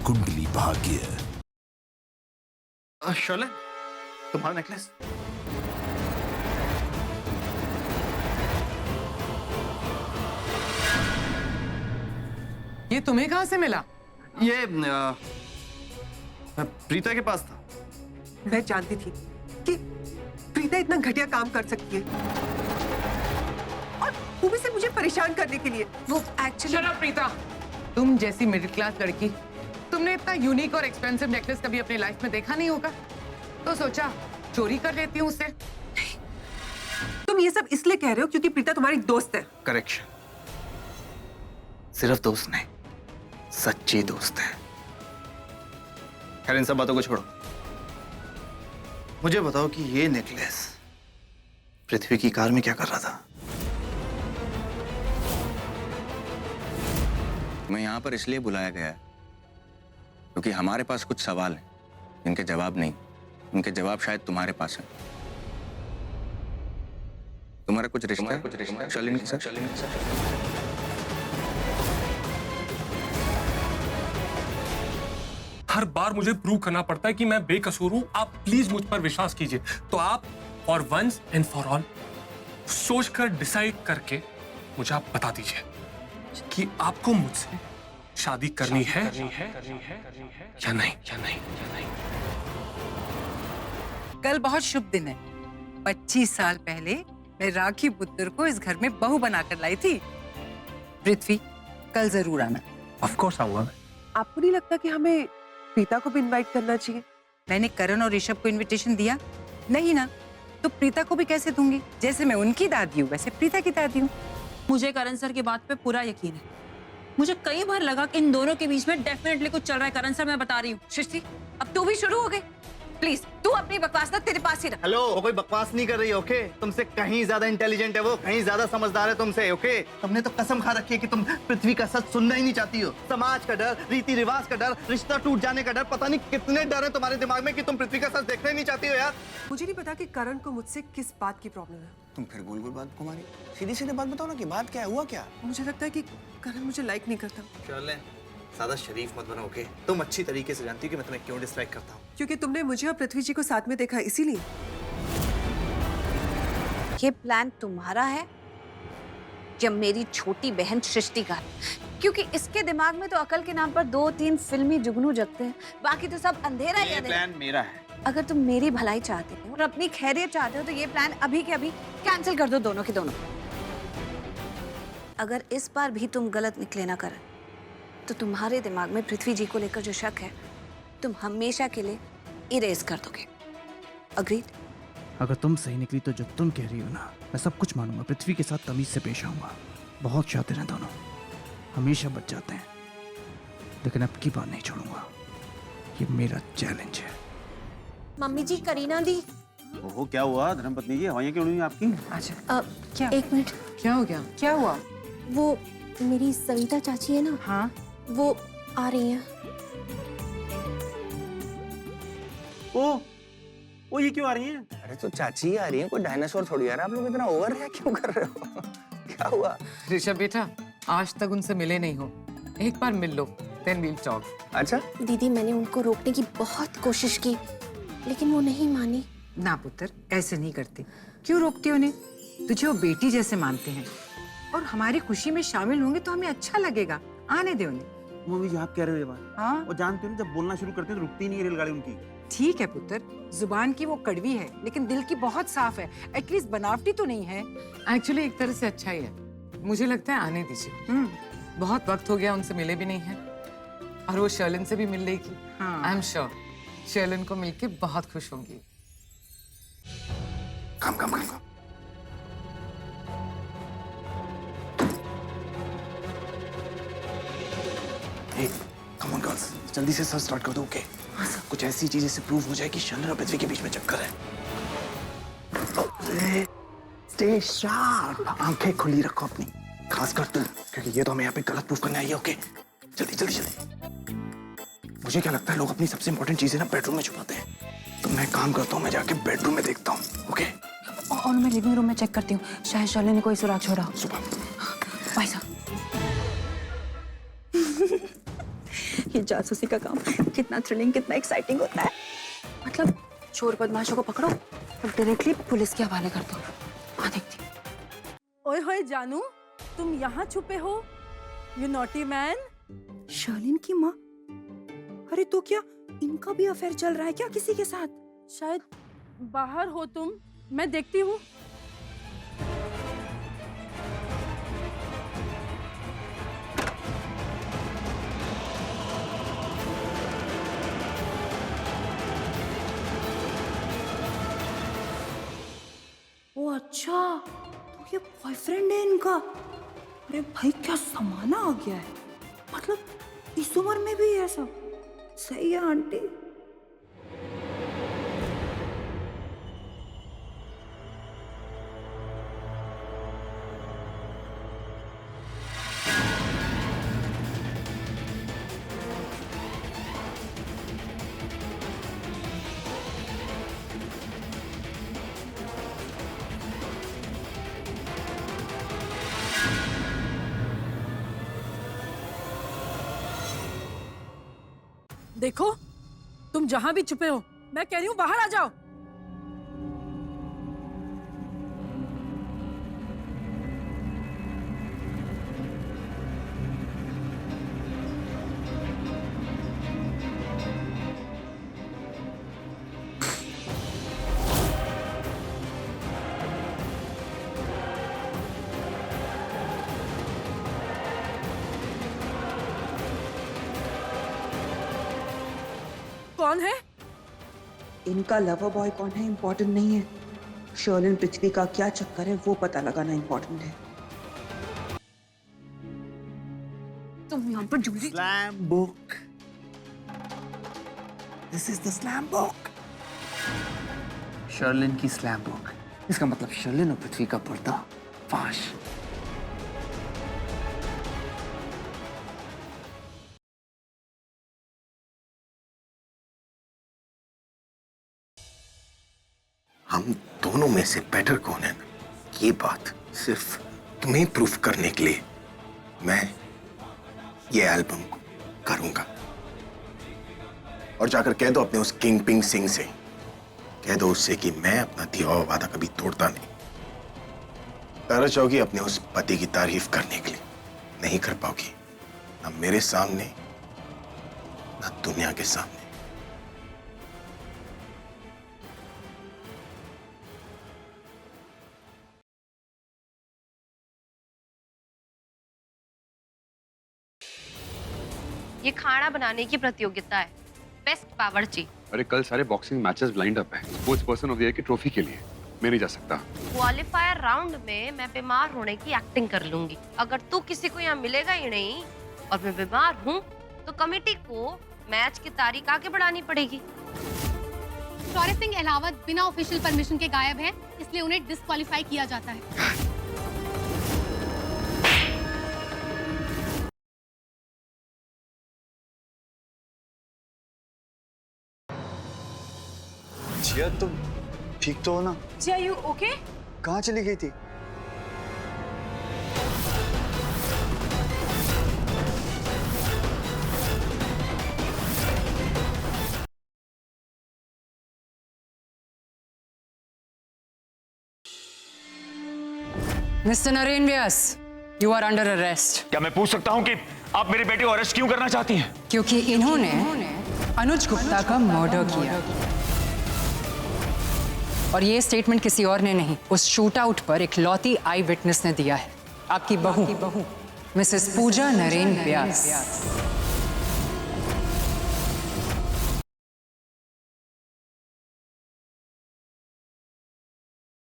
कुंडली भाग्य। शोले, तुम्हारा नेकलेस। ये तुम्हें कहां से मिला? ये प्रीता के पास था। मैं जानती थी कि प्रीता इतना घटिया काम कर सकती है, और वो भी सिर्फ मुझे परेशान करने के लिए। वो एक्चुअली शट अप प्रीता, तुम जैसी मिडिल क्लास लड़की, तुमने इतना यूनिक और एक्सपेंसिव नेकलेस कभी अपनी लाइफ में देखा नहीं होगा, तो सोचा चोरी कर लेती हूँ उसे। तुम ये सब इसलिए कह रहे हो क्योंकि प्रीता तुम्हारी दोस्त है। करेक्शन, सिर्फ दोस्त नहीं, सच्ची दोस्त है। खैर, इन सब बातों को छोड़ो, मुझे बताओ कि ये नेकलेस पृथ्वी की कार में क्या कर रहा था? मैं यहाँ पर इसलिए बुलाया गया है क्योंकि हमारे पास कुछ सवाल हैं जिनके जवाब नहीं, उनके जवाब शायद तुम्हारे पास हैं। तुम्हारा कुछ रिश्ता शालिनी के साथ? हर बार मुझे प्रूव करना पड़ता है कि मैं बेकसूर हूं। आप प्लीज मुझ पर विश्वास कीजिए। तो आप for once and for all सोचकर डिसाइड करके मुझे आप बता दीजिए कि आपको मुझसे शादी करनी है या नहीं। कल बहुत शुभ दिन है। 25 साल पहले मैं राखी पुत्र को इस घर में बहू बनाकर लाई थी। पृथ्वी, कल जरूर आना। ऑफ कोर्स आऊंगा। आपको नहीं लगता कि हमें प्रीता को भी इनवाइट करना चाहिए? मैंने करण और ऋषभ को इनविटेशन दिया नहीं ना, तो प्रीता को भी कैसे दूंगी? जैसे मैं उनकी दादी हूँ वैसे प्रीता की दादी हूँ। मुझे करण सर की बात पे पूरा यकीन है। मुझे कई बार लगा कि इन दोनों के बीच में डेफिनेटली कुछ चल रहा है। करण सर, मैं बता रही हूँ। सृष्टि, अब तू भी शुरू हो गई। प्लीज तू अपनी बकवास ना तेरे पास ही रख। हेलो, वो कोई बकवास नहीं कर रही, ओके? तुमसे कहीं ज्यादा इंटेलिजेंट है वो, कहीं ज्यादा समझदार है तुमसे, ओके? तुमने तो कसम खा रखी है कि तुम पृथ्वी का सच सुनना ही नहीं चाहती हो। समाज का डर, रीति रिवाज का डर, रिश्ता टूट जाने का डर, पता नहीं कितने डर है तुम्हारे दिमाग में कि तुम पृथ्वी का सच देखना ही नहीं चाहती हो यार। मुझे नहीं पता कि करण को मुझसे किस बात की प्रॉब्लम है। तुम फिर गोल गोल बात घुमा रही, सीधी सीधी बात बताओ ना कि बात क्या है, हुआ क्या? मुझे लगता है कि करण मुझे लाइक नहीं करता। चले, ज्यादा शरीफ मत बनो, ओके? तुम अच्छी तरीके से जानती हो कि मैं तुम्हें क्यों डिसलाइक करता हूँ। क्योंकि तुमने मुझे और पृथ्वी जी को साथ में देखा, इसीलिए। ये प्लान तुम्हारा है या मेरी छोटी बहन सृष्टि का? क्योंकि इसके दिमाग में तो अकल के नाम पर 2-3 फिल्मी जुगनू जगते हैं, बाकी तो सब अंधेरा ही अंधेरा। प्लान मेरा है। अगर तुम मेरी भलाई चाहते हो और अपनी खैरियत चाहते हो तो ये प्लान अभी के अभी कैंसिल कर दो, दोनों के दोनों। अगर इस बार भी तुम गलत निकले ना कर, तो तुम्हारे दिमाग में पृथ्वी जी को लेकर जो शक है तुम हमेशा के लिए इरेज कर दोगे। अग्रीड? अगर तुम सही निकली तो जो तुम कह रही हो ना, मैं सब कुछ मानूंगा। पृथ्वी के साथ तमीज से पेश आऊंगा। बहुत शातिर हैं दोनों, हमेशा बच जाते हैं, लेकिन अब की बात नहीं छोड़ूंगा। ये मेरा चैलेंज है। मम्मी जी, करीना दी। ओहो, क्या हुआ धर्मपत्नी जी? हवाइयाँ क्यों उड़ रही हैं आपकी? अच्छा, क्या? एक मिनट। क्या हो गया? क्या हुआ? वो मेरी सविता चाची है ना, हाँ, वो आ रही हैं। ओ ये क्यों आ रही हैं? अरे तो चाची आ रही है, कोई डायनासोर थोड़ी आ रहा है। आप लोग इतना ओवर रिएक्ट क्यों कर रहे हो? क्या हुआ? ऋषभ बेटा, आज तक उनसे मिले नहीं हो, एक बार मिल लो, then we'll talk। अच्छा, दीदी, मैंने उनको रोकने की बहुत कोशिश की, लेकिन वो नहीं मानी। ना पुत्र, ऐसे नहीं करती। क्यों रोकती उन्हें? तुझे वो बेटी जैसे मानते हैं और हमारी खुशी में शामिल होंगे तो हमें अच्छा लगेगा। आने दे उन्हें। मम्मी जी, आप कह रहे हो ये बात? हाँ, वो जानते हो ना, जब बोलना शुरू करते हैं तो रुकती नहीं है रेलगाड़ी उनकी। ठीक है पुत्र, जुबान की वो कड़वी है लेकिन दिल की बहुत साफ है। एटलीस्ट बनावटी तो नहीं है। एक्चुअली एक तरह से अच्छा ही है, मुझे लगता है आने दीजिए। बहुत वक्त हो गया, उनसे मिले भी नहीं हैं, और वो शर्लिन से भी मिल लेगी। आई एम श्योर शर्लिन को मिलके बहुत खुश होंगी। काम। कम ऑन गर्ल्स, जल्दी से सर स्टार्ट कर दो, ओके? कुछ ऐसी चीजें से प्रूव हो जाए कि शर्लिन और पृथ्वी के बीच में चक्कर है। स्टे शार्प, आंखें खुली रखो अपनी, खासकर तुम, क्योंकि ये तो हमें यहाँ पे गलत प्रूफ करने आई है, ओके? जल्दी। मुझे क्या लगता है, लोग अपनी सबसे इंपॉर्टेंट चीजें ना बेडरूम में छुपाते हैं, तो मैं काम करता हूँ, मैं जाके बेडरूम में देखता हूँ, ओके? और मैं लिविंग रूम में चेक करती हूँ, शायद शर्लिन ने कोई सुराग छोड़ा हो। सुबह भाई साहब, ये जासूसी का काम कितना थ्रिलिंग, कितना एक्साइटिंग होता है। मतलब चोर बदमाशों को पकड़ो और डायरेक्टली पुलिस के हवाले कर दो। हाँ देखती। ओए होए जानू, तुम यहाँ छुपे हो? You naughty man. शर्लिन की माँ, अरे तो क्या इनका भी अफेयर चल रहा है क्या किसी के साथ? शायद बाहर हो तुम, मैं देखती हूँ। ओ अच्छा, तो ये बॉयफ्रेंड है इनका। अरे भाई क्या समाना आ गया है, मतलब इस उम्र में भी ऐसा। सही है आंटी। देखो, तुम जहां भी छुपे हो, मैं कह रही हूँ बाहर आ जाओ। कौन है? इनका लवर बॉय कौन है इम्पोर्टेंट नहीं है, शर्लिन पृथ्वी का क्या चक्कर है वो पता लगाना इम्पोर्टेंट है। तुम यहाँ पर jewellery. Slam book. This is the slam book. Sherlin की स्लैम बुक। इसका मतलब शर्लिन और पृथ्वी का पर्दा फाश। हम दोनों में से बेटर कौन है, ये बात सिर्फ तुम्हें प्रूफ करने के लिए मैं ये एल्बम करूंगा। और जाकर कह दो अपने उस किंग पिंग सिंह से, कह दो उससे कि मैं अपना दिया हुआ वादा कभी तोड़ता नहीं। तारा चाहोगी अपने उस पति की तारीफ करने के लिए, नहीं कर पाओगी, ना मेरे सामने ना दुनिया के सामने। ये खाना बनाने की प्रतियोगिता है, बेस्ट बावर्ची। अरे कल सारे बॉक्सिंग मैचेस ब्लाइंड अप है sports person of the year की ट्रॉफी के लिए। मैं नहीं जा सकता। क्वालिफायर राउंड में मैं बीमार होने की एक्टिंग कर लूंगी। अगर तू किसी को यहाँ मिलेगा ही नहीं और मैं बीमार हूँ तो कमेटी को मैच की तारीख आगे बढ़ानी पड़ेगी। शौर्य सिंह अहलावत बिना ऑफिशियल परमिशन के गायब हैं, इसलिए उन्हें डिस्क्वालीफाई किया जाता है। जिया तुम ठीक तो हो ना? Jiya you okay? कहाँ चली गई थी? Mister Naren Vyas, you are under arrest. क्या मैं पूछ सकता हूँ कि आप मेरे बेटे को अरेस्ट क्यों करना चाहती हैं? क्योंकि इन्होंने अनुज गुप्ता का मर्डर किया और ये स्टेटमेंट किसी और ने नहीं, उस शूट आउट पर इकलौती आई विटनेस ने दिया है, आपकी बहू मिसेस पूजा नरेन व्यास।